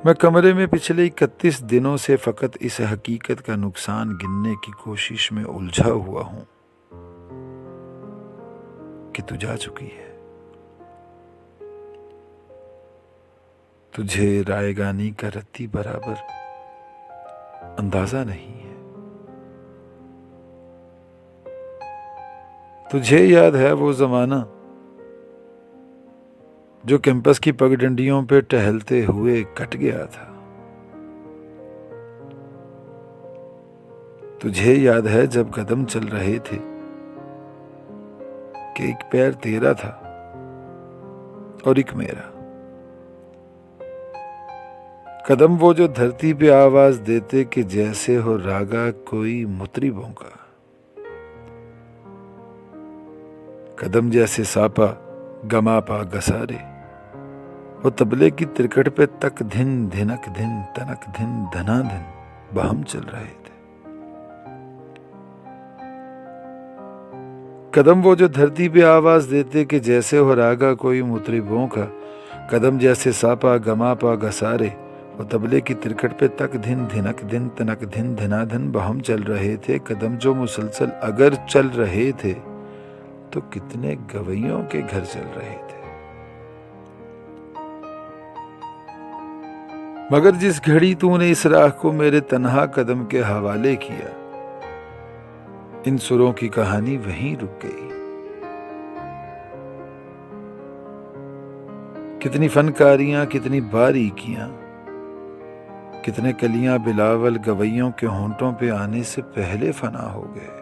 मैं कमरे में पिछले 31 दिनों से फ़कत इस हकीकत का नुकसान गिनने की कोशिश में उलझा हुआ हूं कि तू जा चुकी है। तुझे रायगानी का रत्ती बराबर अंदाजा नहीं है। तुझे याद है वो ज़माना जो कैंपस की पगडंडियों पे टहलते हुए कट गया था। तुझे याद है जब कदम चल रहे थे कि एक पैर तेरा था और एक मेरा। कदम वो जो धरती पे आवाज देते कि जैसे हो रागा कोई मुतरिबों का। कदम जैसे सापा गमा पा गसारे, वो तबले की तिरकट पे तक धिन धिनक धिन तनक धिन धना धिन बहम चल रहे थे। कदम वो जो धरती पे आवाज देते कि जैसे हो रागा कोई मुतरिबों का। कदम जैसे सापा गमा पा गसारे, वो तबले की तिरकट पे तक धिन धिनक धिन तनक धिन धनाधन बहम चल रहे थे। कदम जो मुसलसल अगर चल रहे थे तो कितने गवैयों के घर चल रहे थे। मगर जिस घड़ी तूने इस राह को मेरे तन्हा कदम के हवाले किया, इन सुरों की कहानी वहीं रुक गई। कितनी फनकारियां, कितनी बारीकियां, कितने कलियां बिलावल गवैयों के होंठों पे आने से पहले फना हो गए।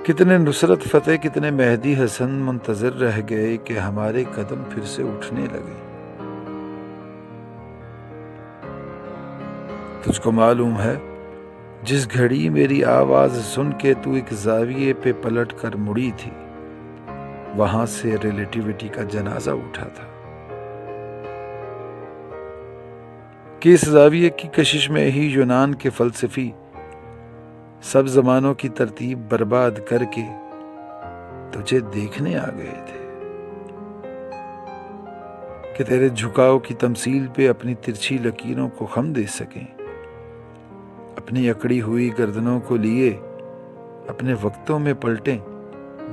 कितने नुसरत फतेह, कितने मेहदी हसन मुंतजर रह गए कि हमारे कदम फिर से उठने लगे। तुझको मालूम है जिस घड़ी मेरी आवाज सुन के तू एक जाविये पे पलट कर मुड़ी थी, वहां से रिलेटिविटी का जनाजा उठा था कि इस जाविये की कशिश में ही यूनान के फलसफी सब जमानों की तरतीब बर्बाद करके तुझे देखने आ गए थे कि तेरे झुकाव की तमसील पे अपनी तिरछी लकीरों को खम दे सकें, अपनी अकड़ी हुई गर्दनों को लिए अपने वक्तों में पलटें,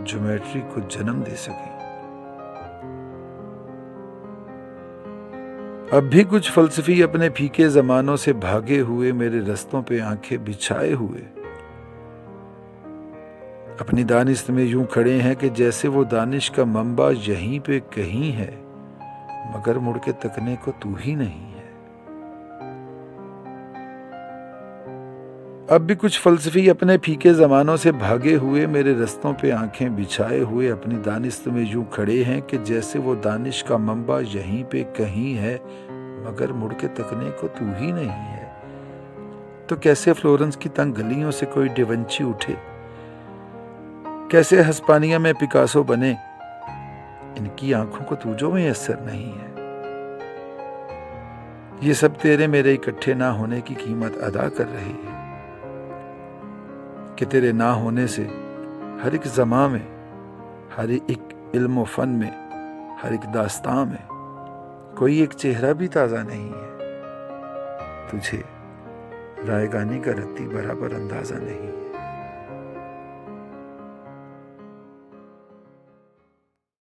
ज्योमेट्री को जन्म दे सकें। अब भी कुछ फलसफी अपने फीके जमानों से भागे हुए मेरे रस्तों पे आंखें बिछाए हुए अपनी दानिश में यूं खड़े हैं कि जैसे वो दानिश का मंबा यहीं पे कहीं है, मगर मुड़ के तकने को तू ही नहीं है। अब भी कुछ फलसफी अपने फीके जमानों से भागे हुए मेरे रस्तों पे आंखें बिछाए हुए अपनी दानिश में यूं खड़े हैं कि जैसे वो दानिश का मंबा यहीं पे कहीं है, मगर मुड़ के तकने को तू ही नहीं है। तो कैसे फ्लोरेंस की तंग गलियों से कोई डिवंची उठे, कैसे हस्पानिया में पिकासो बने, इनकी आंखों को तुझो में असर नहीं है। ये सब तेरे मेरे इकट्ठे ना होने की कीमत अदा कर रही है कि तेरे ना होने से हर एक ज़मां में, हर एक इल्म फन में, हर एक दास्तां में कोई एक चेहरा भी ताज़ा नहीं है। तुझे रायगानी का रत्ती बराबर अंदाजा नहीं।